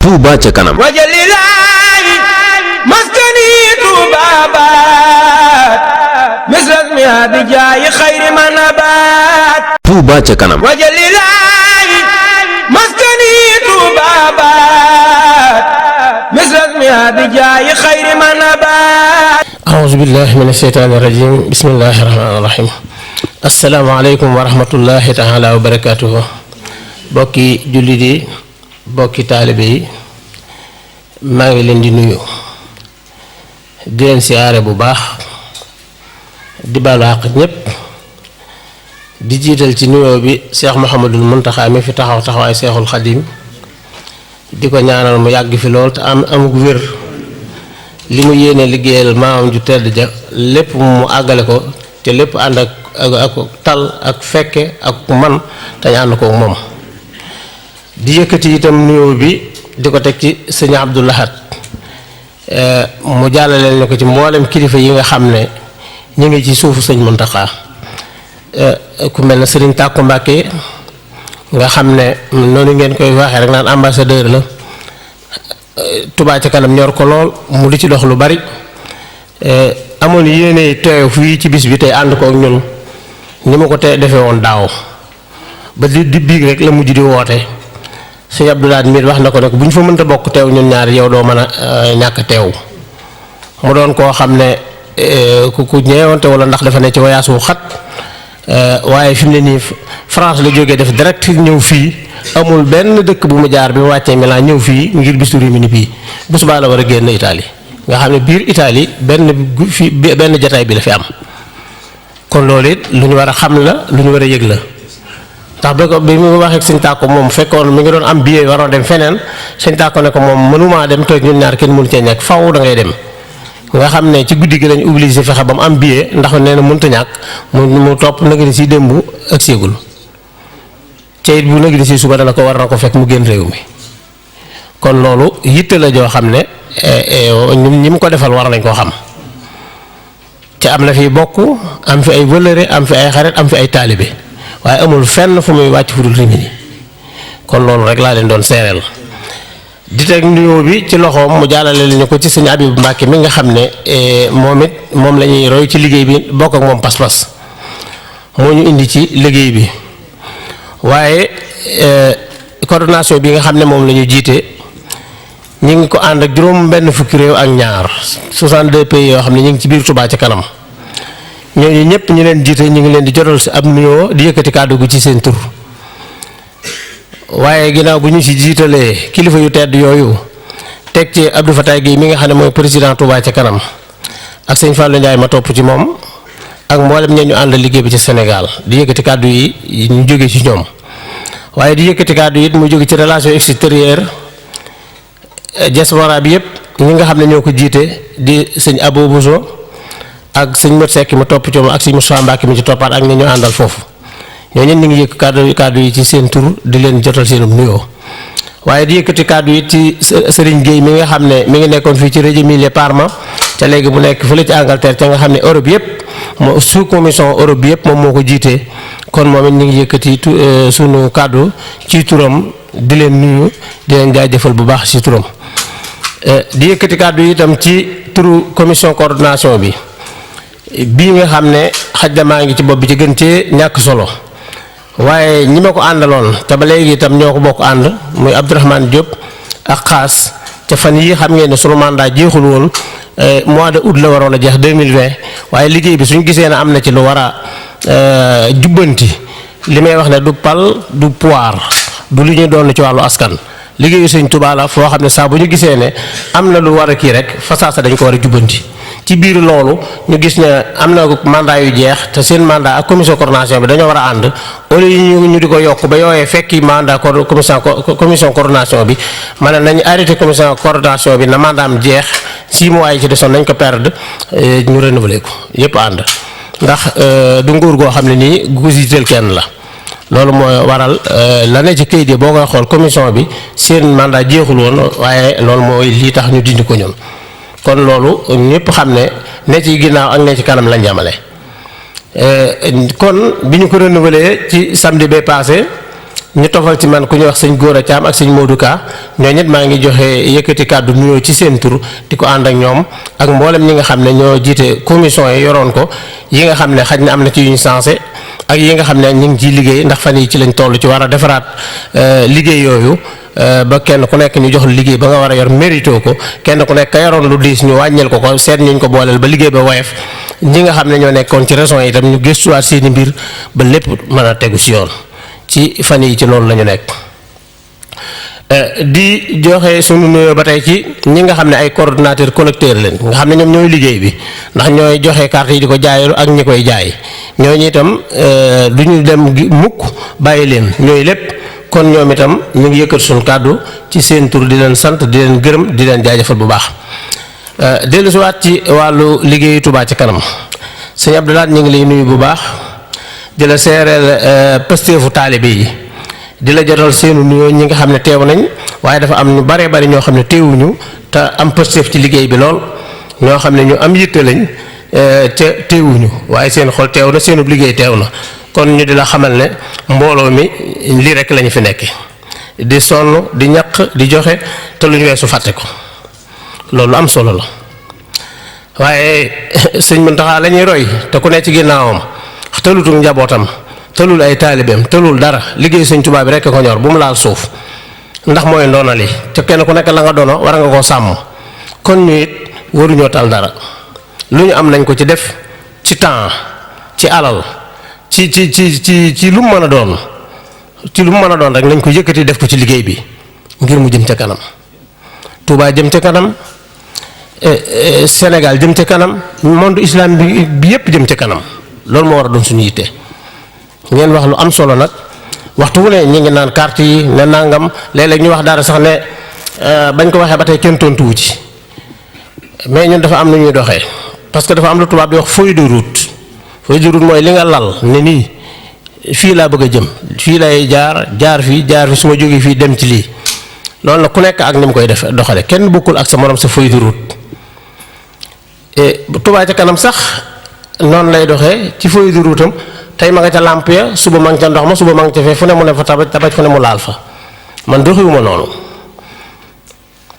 Touba ca kanam. wajalilaahi maskani tuubaabaat misrasmi abijaayi xayri manabaat. Touba ca kanam. wajalilaahi maskani tuubaabaat misrasmi abijaayi xayri manabaat. auzu billahi mina sheytaani rajim bismillahi rahmaani rahim. asalaamaaleykum wa rahmatullahi taala wa barakaatuhu. bokki jullit yi bokki taalibe yi maa ngi leen di nuyu di leen siyaare bu baax di baalu àq ñépp di jiital ci nuyoo bi Cheikh Mouhamadul Muntaxa mi fi taxaw taxawaay Cheikhul Xadim di ko ñaanal mu yàgg fi lool te amug wér li mu yéene liggéeyal maamam ju tedd ja lépp mu àggale ko te lépp ànd ak tal ak fekke ak man te ñu ànd ko moom. di yëkkati itam nuyoo bi di ko teg ci sëñ Abdou Lahad mu jàllaleel ñu ko ci mboolem kilifa yi nga xam ne ñu ngi ci suufu sëñ Muntaxa ku mel ne sëriñ Tàkku Mbàkke nga xam ne noonu ngeen koy waxee rek naan ambassadeur la Touba ca kanam ñor ko lool mu di ci dox lu bari amoon yéene teew fii ci bis bi tey ànd ko ak ñun ni ma ko te defee woon daaw ba di biig rek la mujj di woote sëñ Abdou Lahad mi wax na ko ne bu ñu fa mënta bokk teew ñun ñaar yow doo mën a ñàkk teew mu doon koo xam ne ku ñeewante wala ndax dafa ne ci voyage wu xat waaye fi mu ne nii France la jógee def direct ñëw fii amul benn dëkk bu mu jaar bi mu wàccee Milan ñëw fii ngir bisu Rimini bii bu subaa la war a génn Italie nga xam ne biir Italie benn jataay bi la fi am kon loolu it lu ñu war a xam la lu ñu war a yëg la ndax bi mu waxee sëñ Tàkko moom fekkoon mi ngi doon am billet waroon dem feneen sëñ Tàkko ne ko moom mënumaa dem toog ñun ñaar kenn mënu cee ñàkk faw da ngay dem nga xam ne ci guddi gi lañ obligé fexe ba mu am billet ndax nee na mënut a ñàkk mu topp nag ni si démb ak séegul ca it bu nag ni si suba dana ko war na ko fekk mu génn réew mi kon loolu yitte la joo xam ne ñi mu ko defal war nañ koo xam te am na fi bokk am fi ay wëllëre am fi ay xarit am fi ay taalibe waaye amul fenn fu muy wàcc fu dul Rimini kon loolu rek laa leen doon seereel di teg nuyoo bi ci loxoom mu jàllale ñu ko ci sëñ Abibu Mbàkke mi nga xam ne moom la ñuy roy ci liggéey bi bokk ak moom pas-pas moo ñu indi ci liggéey bi waaye coordination bi nga xam ne moom la ñu jiite ñu ngi ko ànd ak juróom benn fukki réew ak ñaar 62 pays yoo xam ne ñu ngi ci biir Touba ca kanam ñooñu ñëpp ñu leen jiite ñu ngi leen di jotal si ab nuyoo di yëkkati kàddu gi ci seen tur waaye ginnaaw bu ñu si jiitalee kilifa yu tedd yooyu teg ci Abdou Fatah Guèye mi nga xam ne mooy président Touba ca kanam ak sëñ Fallou Ndiaye ma topp ci moom ak mboolem ña ñu ànd liggéey bi ci Sénégal di yëkkati kàddu yi ñu jóge ci ñoom waaye di yëkkati kàddu yi mu jóge ci relation extérieure diaspora bi yëpp ñi nga xam ne ñoo ko jiite di sëñ Abou Bousso ak sëñ Mot Seck mi topp ci moom ak sëñ Moussa Mbacke mi ci toppaat ak ñi ñu àndal foofu ñooñu ñu ngi yëkk kàddu yi ci seen tur di leen jotal seen nuyoo waaye di yëkkati kàddu yi ci Serigne Gueye mi nga xam ne mi ngi nekkoon fii ci Reggio Emilia Parma ca léegi mu nekk fële ci Angleterre ca nga xam ne Europe yëpp moo sous commission Europe bi yëpp moom moo ko jiite kon moom it ñu ngi yëkkati sunu kàddu ci turam di leen nuyu di leen jaajëfal bu baax ci turam di yëkkati kàddu yi itam ci turu commission coordination bi. bii nga xam ne xaj na maa ngi ci bopp bi ci gën cee ñàkk solo waaye ñi ma ko àndaloon te ba léegi itam ñoo ko bokk ànd muy Abdourahmane Diop ak xaas te fan yii xam ngeen ne sunu mandat jeexul woon mois de août la waroon a jeex 2020 waaye liggéey bi suñ gisee ne am na ci lu war a jubbanti li may wax ne du pal du pouvoir du li ñuy doon ci wàllu askan liggéeyu sëñ Tuubaa la foo xam ne saa bu ñu gisee ne am na lu war a kii rek fasaasa dañ ko war a jubbanti. ci biir loolu ñu gis ne am na mandat yu jeex te seen mandat ak commission coordination bi dañoo war a ànd au lieu ñu di ko yokk ba yooyee fekki mandat commission coordination bi ma ne nañu arrêté commission coordination bi na mandat am jeex 6 mois yi ci desoon nañ ko perdre ñu renouveler ko yëpp ànd ndax du nguur goo xam ne nii gu jiiteel kenn la loolu mooy waral la ne ci kayit yi boo koy xool commission bi seen mandat jeexul woon waaye loolu mooy lii tax ñu dindi ko ñun. kon loolu ñëpp xam ne ci ginnaaw ak ne ci kanam lañ jamale kon bi ñu ko renouvelé ci samedi ba passé ñu tofal ci man ku ñuy wax sëñ Góora Thiam ak sëñ Modou Ka ñoo ñet maa ngi joxe yëkkati kàddu nuyoo ci seen tur di ko ànd ak ñoom ak mboolem ñi nga xam ne ñoo jiite commission yi yoroon ko yi nga xam ne xaj na am na ci yu ñu sensé ak yi nga xam ne ñu ngi ciy liggéey ndax fan yi ci lañ toll ci war a defaraat liggéey yooyu ba kenn ku nekk ñu jox la liggéey ba nga war a yor mérito ko kenn ku nekk ka yoroon lu diis ñu wàññil ko seet ñu ko booleel ba liggéey ba woyof ñi nga xam ne ñoo nekkoon ci régions yi itam ñu gëstuwaat seeni mbir ba lépp mën a tegu ci yoon ci fan yi ci loolu la ñu nekk. di joxe sunu nuyoo ba tey ci ñi nga xam ne ay coordonnateur collecteur leen nga xam ne ñoom ñooy liggéey bi ndax ñooy joxe carte yi di ko jaayalu ak ñi koy jaay ñooñu itam du ñu dem mukk bàyyi leen ñooy lépp kon ñoom itam ñu ngi yëkkat suñu kàddu ci seen tur di leen sant di leen gërëm di leen jaajëfal bu baax. dellusiwaat ci wàllu liggéeyu Touba ci kanam sëñ Abdoulaye ñu ngi lay nuyu bu baax di la seereel pësteefu taalibe yi. di la jotal seenu nuyoo ñi nga xam ne teew nañ waaye dafa am ñu baree bari ñoo xam ne teewuñu te am pësteef ci liggéey bi lool ñoo xam ne ñu am yitte lañ te teewuñu waaye seen xol teew na seenu liggéey teew na kon ñu di la xamal ne mbooloo mi lii rek lañu fi nekk di sonn di ñaq di joxe te lu ñu weesu fàtte ko loolu am solo la waaye sëñ Muntaxa la ñuy roy te ku ne ci ginnaawam tëlutu njabootam tëlul ay taalibeem tëlul dara liggéey sëñ Tuubaa bi rekk ko ñor bu mu laal suuf ndax mooy ndoonali te kenn ku nekk la nga doono war nga koo sàmm kon ñu it waruñoo tal dara lu ñu am nañ ko ci def ci temps ci alal ci lu mu mën a doon ci lu mu mën a doon rek nañ ko yëkkati def ko ci liggéey bi ngir mu jëm ca kanam Tuubaa jëm ca kanam Sénégal jëm ca kanam monde islam bi yépp jëm ca kanam loolu moo war a doon suñu yitte. ngeen wax lu am solo nag waxtu wu ne ñu ngi naan carte yi ne nangam léeg-léeg ñu wax dara sax ne bañ ko waxee ba tey kenn tontuwu ci mais ñun dafa am na ñuy doxee parce que dafa am lu tubaab di wax feuille de route mooy li nga lal ne nii fii laa bëgg a jëm fii lay jaar fi su ma jógee fii dem ci lii loolu nag ku nekk ak ni mu koy def doxale kenn bokkul ak sa morom sa feuille de route Touba ca kanam sax noonu lay doxee ci feuille de route am tey ma nga ca làmp ya suba ma nga ca ndox ma suba ma nga ca fee fu ne mu ne fa tabaj fu ne mu laal fa man doxiwuma noonu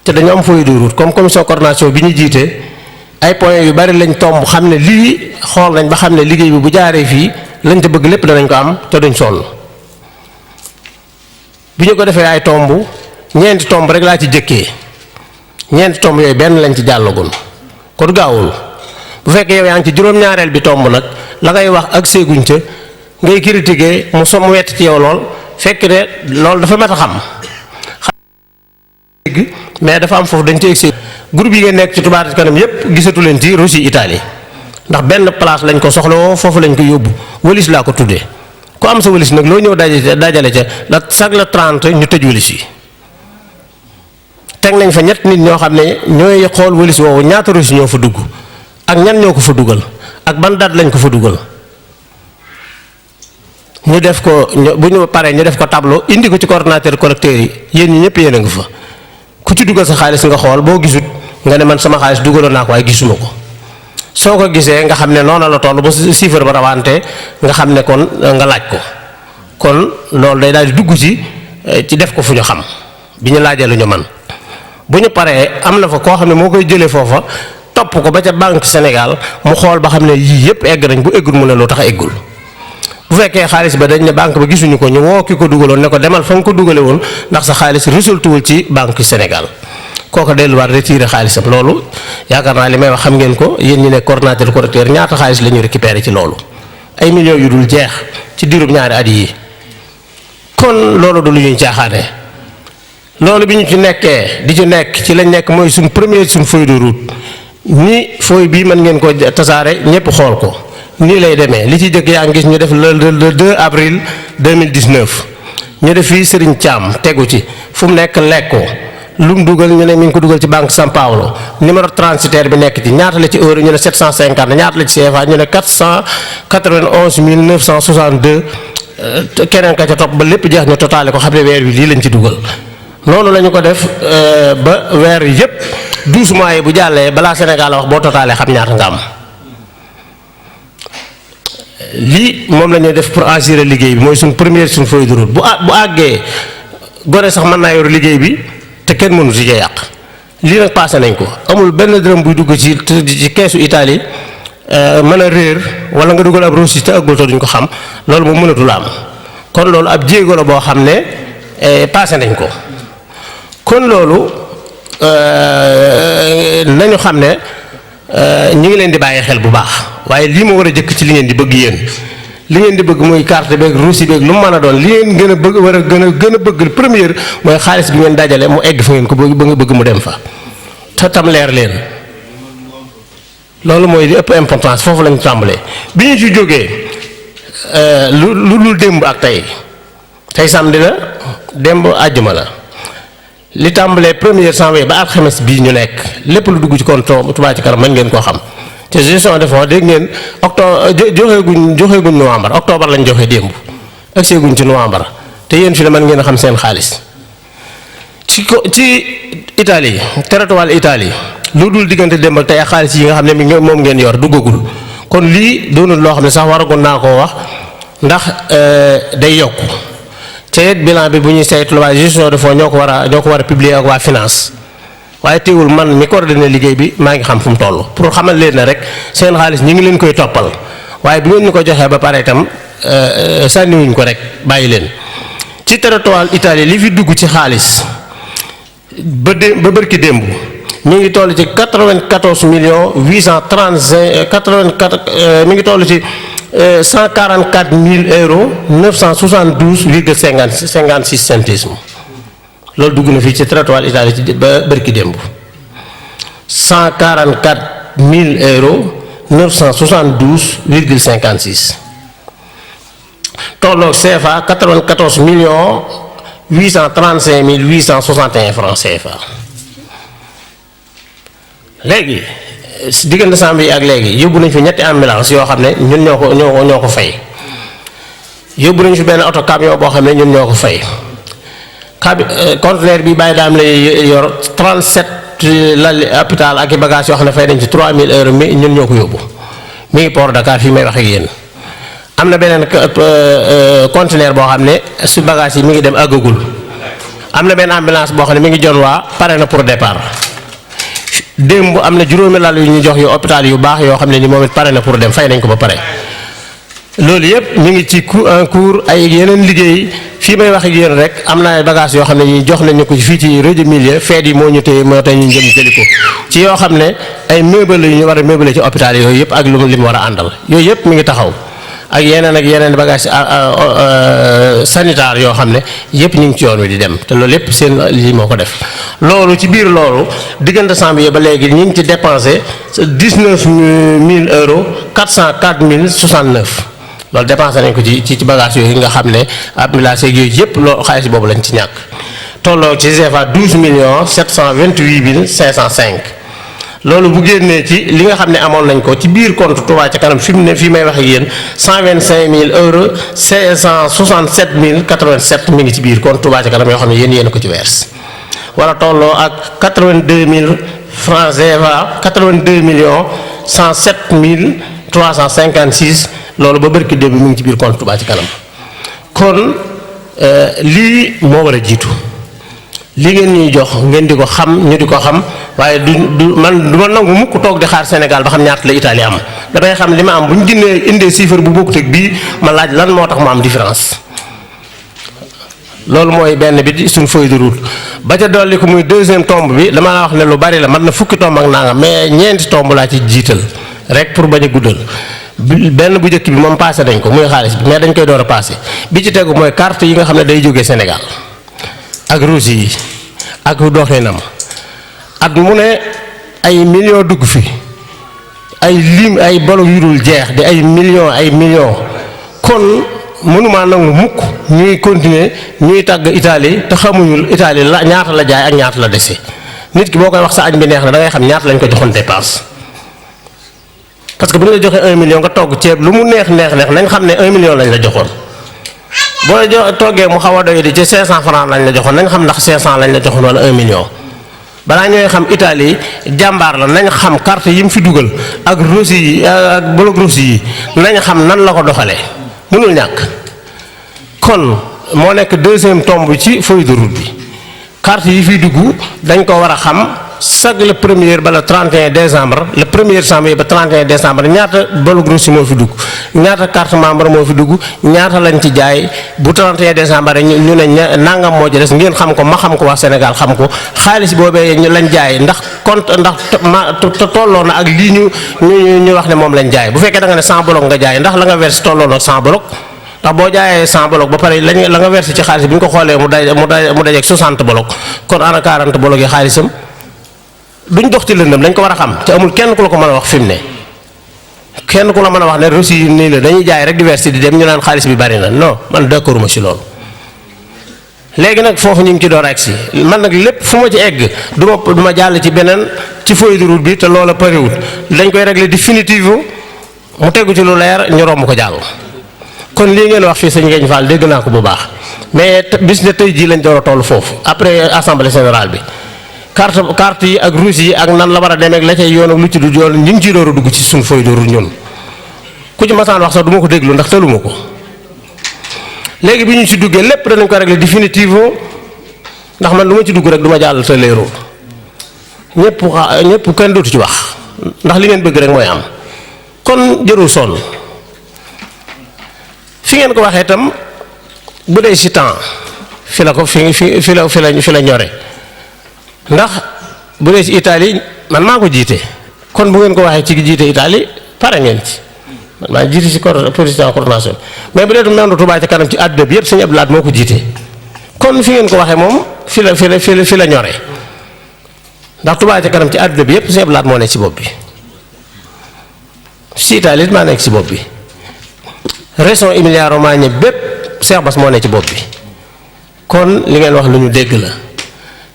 te dañu am feuille de route comme commission coordination bi ñu jiite ay points yu bari lañ tomb xam ne lii xool nañ ba xam ne liggéey bi bu jaaree fii lañ ca bëgg lépp danañ ko am te duñ sonn bi ñu ko defee ay tomb ñeenti tomb rek laa ci jëkkee ñeenti tomb yooyu benn lañ ci jàllagoon kon gaawul bu fekkee yow yaa ngi ci juróom-ñaareel bi tomb nag la ngay wax ak séeguñ ca ngay critiquer mu wett ci yow lool fekk ne loolu dafa mat a xam mais dafa am foofu dañ ci egg groupe yi ngeen nekk ci Touba ca kanam yépp gisatu leen ci Russie Italie ndax benn place lañ ko soxla woo foofu lañ ko yóbbu wëlis laa ko tuddee ku am sa wëlis nag loo ñëw dajale ca la chaque le 30 ñu tëj wëlis yi teg nañ fa ñett nit ñoo xam ne ñooy xool wëlis woowu ñaata Russie ñoo fa dugg ak ñan ñoo ko fa dugal ak ban date lañ ko fa dugal ñu def ko bu ñu paree ñu def ko tableau indi ko ci coordonnateur collecteur yi yéen ñi ñëpp yéen a nga fa ku ci dugal sa xaalis nga xool boo gisut nga ne man sama xaalis dugaloon naa ko waaye gisuma ko soo ko gisee nga xam ne noonu la toll ba chiffre ba rawante nga xam ne kon nga laaj ko kon loolu day daal di dugg ci def ko fu ñu xam bi ñu laajee lu ñu man bu ñu paree am na fa koo xam ne moo koy jëlee foofa topp ko ba ca banque Sénégal mu xool ba xam ne yii yëpp egg nañ bu eggul mu ne loo tax eggul bu fekkee xaalis ba dañ ne banque ba gisuñu ko ñu woo ki ko dugaloon ne ko demal fa nga ko dugale woon ndax sa xaalis résulté wul ci banque Sénégal kooku delluwaat retiré xaalisam loolu yaakaar naa li may wax xam ngeen ko yéen ñi ne coordonnateur collecteur ñaata xaalis la ñu récupéré ci loolu ay millions yu dul jeex ci diirub ñaari at yi kon loolu du lu ñuy caaxaane loolu bi ñu ci nekkee di ci nekk ci lañ nekk mooy suñ feuille de route ni feuille bii mën ngeen ko tasaare ñëpp xool ko nii lay demee li ci jëkk yaa ngi gis ñu def le 2 avril 2019 ñu def fii Serigne Thiam tegu ci fu mu nekk lekkoo lu mu dugal ñu ne mi ngi ko dugal ci banque San Paolo numéro transitaire bi nekk ci ñaata la ci euro ñu ne 750 ñaata la ci CFA ñu ne 491 962 keneen ka ca topp ba lépp jeex ñu totaale ko xam ne weer wi lii lañ ci dugal noonu la ñu ko def ba weer yépp 12 mois yi bu jàllee balaa Sénégal wax boo totaalee xam ñaata nga am lii moom la ñuy def pour assurer liggéey bi mooy suñ feuille de route bu àggee Gorée sax mën naa yor liggéey bi te kenn mënu si yàq lii nag passé nañ ko amul benn dërëm buy dugg ci keesu Italie mën a réer wala nga dugal ab rosi te ëggul te duñ ko xam loolu moom mënatul am kon loolu ab jéego la boo xam ne passé nañ ko kon loolu nañu xam ne ñu ngi leen di bàyyi xel bu baax waaye lii ma war a jëkk ci li ngeen di bëgg yéen li ngeen di bëgg muy carte beeg rosi beeg lu mu mën a doon li ngeen gën a bëgg war a gën a bëgg première mooy xaalis bi ngeen dajale mu egg fa ngeen ko bëgg ba nga bëgg mu dem fa te tam leer leen loolu mooy li ëpp importance foofu lañu tàmbalee bi ñu ci jógee lu démb ak tey samedi la démb àjjuma la li tàmbalee 1er janvier ba alxames bii ñu nekk lépp lu dugg ci compte Touba Ca Kanam mën ngeen koo xam te gestion de fonds dégg ngeen joxeeguñ novembre octobre lañ joxe démb egseeguñ ci novembre te yéen fi ne mën ngeen a xam seen xaalis ci Italie territoire Italie lu dul diggante démb ak tey xaalis yi nga xam ne moom ngeen yor duggagul kon lii doonul loo xam ne sax waragoon naa koo wax ndax day yokku te bilan bi bu ñuy saytu waa gestion de fonds ñoo ko war a publier ak waa finance waaye teewul man mi coordonné liggéey bi maa ngi xam fu mu toll pour xamal leen ne rek seen xaalis ñi ngi leen koy toppal waaye bu ngeen ñu ko joxee ba pare itam sànniwuñ ko rek bàyyi leen ci territoire Italie li fi dugg ci xaalis ba bërki démb mi ngi toll ci 94 millions 835 mi ngi toll ci 144 000 euros 972,56 centimes loolu dugg na fii ci territoire Italie ci ba bërki démb 144 000 euros 972,56 tolloog CFA 94 millions 835 861 francs CFA. léegi diggante samedi yi ak léegi yóbbu nañ fi ñetti ambulance yoo xam ne ñun ñoo ko fay yóbbu nañ fi benn oto camion boo xam ne ñun ñoo ko fay conteneur bi bàyyi daam lay yor 37 lal hôpital ak i bagages yoo xam ne fay nañ ci 3000 euros mi ñun ñoo ko yóbbu mi ngi port Dakar fii may wax ak yéen am na beneen conteneur boo xam ne su bagages yi mi ngi dem àggagul am na benn ambulance boo xam ne mi ngi jon waa pare na pour départ démb am na juróomi lal yu ñu jox yu hôpital yu baax yoo xam ne ni moom it pare na pour dem fay nañ ko ba pare loolu yëpp ñu ngi ci en cours ay yeneen liggéey fii may wax ak yéen rek am na ay bagages yoo xam ne ñu jox nañu ko fii ci rajo Milieu feet yi moo ñu téye moo tax ñu jëm jëli ko ci yoo xam ne ay meubles yu ñu war a meubler ci hôpital yooyu yëpp ak lu li mu war a àndal yooyu yëpp mi ngi taxaw ak yeneen bagages sanitaire yoo xam ne yëpp ñu ngi ci yoon wi di dem te loolu yëpp seen lii moo ko def loolu ci biir loolu diggante janvier ba léegi ñu ngi ci dépensé 19 000 euros 404 069 loolu dépensé nañ ko ci bagages yooyu nga xam ne ambulance yooyu yëpp loolu xaalis boobu lañ ci ñàkk tolloo ci CFA 12 millions 728 mille 505 loolu bu génnee ci li nga xam ne amoon nañ ko ci biir compte Touba Ca Kanam fi mu ne fii may wax ak yéen 125 000 euros 567 087 mi ngi ci biir compte Touba Ca Kanam yoo xam ne yéen ko ci weers wala tolloo ak 82 000 francs CFA 82 millions 107 356 loolu ba bërki démb mi ngi ci biir compte Touba Ca Kanam kon lii moo war a jiitu li ngeen ñuy jox ngeen di ko xam ñu di ko xam waaye du ma nangu mukk toog di xaar Sénégal ba xam ñaata la Italie am damay xam li ma am bu ñu jëndee indee chiffre bu bokkut ak bii ma laaj lan moo tax mu am différence loolu mooy benn bi suñ feuille de route ba ca dolli ko muy deuxième tombe bi dama la wax ne lu bari la man na fukki tomb ak nangam mais ñeenti tomb laa ci jiital rek pour bañ a guddal benn bu njëkk bi moom passé nañ ko muy xaalis bi mais dañ koy door a passé bi ci tegu mooy carte yi nga xam ne day jógee Sénégal ak rosi yi ak doxinam at mu ne ay millions dugg fi ay lim ay bolo yu dul jeex di ay millions kon mënumaa nangu mukk ñuy continuer ñuy tàgg Italie te xamuñu Italie la ñaata la jaay ak ñaata la dese nit ki boo koy wax sa añ bi neex na da ngay xam ñaata lañ ko joxoon dépense parce que bu ñu la joxee 1 million nga togg ceeb lu mu neex nañ xam ne 1 million lañ la joxoon boo toggee mu xaw a doy di ci 500 francs lañ la joxoon nañ xam ndax 500 lañ la joxoon wala 1 million balaa ñooy xam Italie jàmbaar la nañ xam carte yi mu fi dugal ak Russie yi ak bloc Russie yi nañ xam nan la ko doxalee mënul ñàkk. kon moo nekk deuxième tombe ci feuille de route bi carte yi fiy dugg dañ ko war a xam chaque le premier ba le 31 décembre le 1er janvier ba 31 décembre ñaata bloc Russie moo fi dugg ñaata carte membre moo fi dugg ñaata lañ ci jaay bu 31 décembre ñu ne nangam moo ci des ngeen xam ko ma xam ko wax Sénégal xam ko xaalis boobee ñu lañ jaay ndax compte ndax tolloo na ak lii ñu wax ne moom lañ jaay bu fekkee da nga ne 100 bloc nga jaay ndax la nga verse tolloo na ak 100 bloc ndax boo jaayee 100 bloc ba pare la nga verse ci xaalis bi ñu ko xoolee mu dajeeg 60 bloc kon ana 40 bloc yi xaalisam duñ dox ci lëndëm dañ ko war a xam te amul kenn ku la ko mën a wax fi mu ne kenn ku la mën a wax ne Russie yi nii la dañuy jaay rek di verser di dem ñu naan xaalis bi bari na non man d'accorduma ci loolu. léegi nag foofu ñu ngi ci door a agsi man nag lépp fu ma ci egg du ma jàll ci beneen ci feuille de route bi te loola pariwul dañ koy régler définitive mu tegu ci lu leer ñu romb ko jàll. kon lii ngeen wax fii sëñ Ngagne Fall dégg naa ko bu baax mais bis ne tey jii lañ door a toll foofu après assemblée générale bi. carte yi ak Russie yi ak nan la war a demee ak la cay yoon ak lu ci du yoon ñu ngi ciy door a dugg ci suñu feuille de route ñun ku ci masaan wax sax du ma ko déglu ndax tëluma ko léegi bi ñu ci duggee lépp danañ ko régler définitivement ndax man lu ma ci dugg rek du ma jàll te leerul ñëpp kenn dootu ci wax ndax li ngeen bëgg rek mooy am kon jërul sonn fi ngeen ko waxee itam bu dee ci temps fi la ko fi la ñore. ndax bu dee ci Italie man maa ko jiite kon bu ngeen ko waxee ci jiite Italie pare ngeen ci man maa jiite ci président coordination mais bu dee du monde Touba ca kanam ci àdduna bi yëpp sëñ Abdou Lahad moo ko jiite kon fi ngeen ko waxee moom fi la ñore ndax Touba ca kanam ci àdduna bi yëpp sëñ Abdou Lahad moo nekk ci bopp bi ci Italie it maa nekk ci bopp bi région Emilia Romagna bépp Cheikh Bass moo nekk ci bopp bi kon li ngeen wax lu ñu dégg la.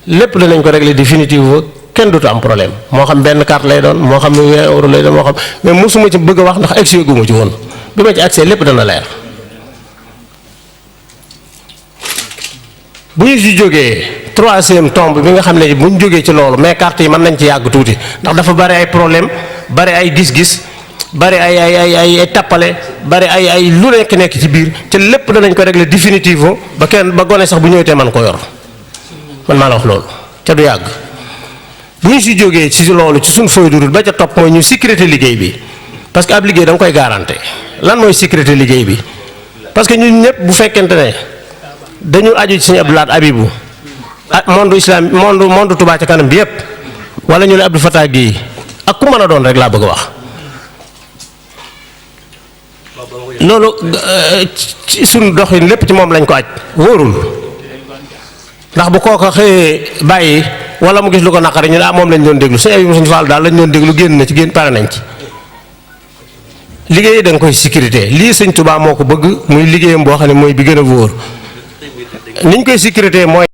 lépp danañ ko régler définitive kenn dootu am problème moo xam benn carte lay doon moo xam ne 20 euros lay doon moo xam mais mosuma ci bëgg a wax ndax accès gu ma ci woon bi ma ci accès lépp dana leer bu ñu ci jógee troisième tombe bi nga xam ne bu ñu jógee ci loolu mais carte yi mën nañ ci yàgg tuuti ndax dafa bari ay problème bari ay gis-gis bari ay tappale bari ay lu nekk ci biir te lépp danañ ko régler définitive ba kenn ba gone sax bu ñëwee man ko yor man maa la wax loolu ca du yàgg bu ñu si jógee ci loolu ci suñ feuille de route ba ca topp mooy ñu sécurité liggéey bi parce que ab liggéey da nga koy garanté lan mooy sécurité liggéey bi parce que ñun ñëpp bu fekkente ne dañu aju ci Sëñ Abdou Lahad Habibou monde islam monde Touba ca kanam bi yëpp wala ñu ne Abdou Fatah Guèye ak ku mën a doon rek laa bëgg a wax loolu ci suñ doxin lépp ci moom lañ ko aj wóorul ndax bu kooka xëyee bàyyi wala mu gis lu ko naqari ñu ne moom lañ doon déglu Sëñ Habibou Sëñ Fall daal lañ doon déglu génn na ci génn pare nañ ci liggéey da nga koy sécurité lii Sëñ Touba moo ko bëgg muy liggéeyam boo xam ne mooy bi gën a wóor niñ koy sécurité mooy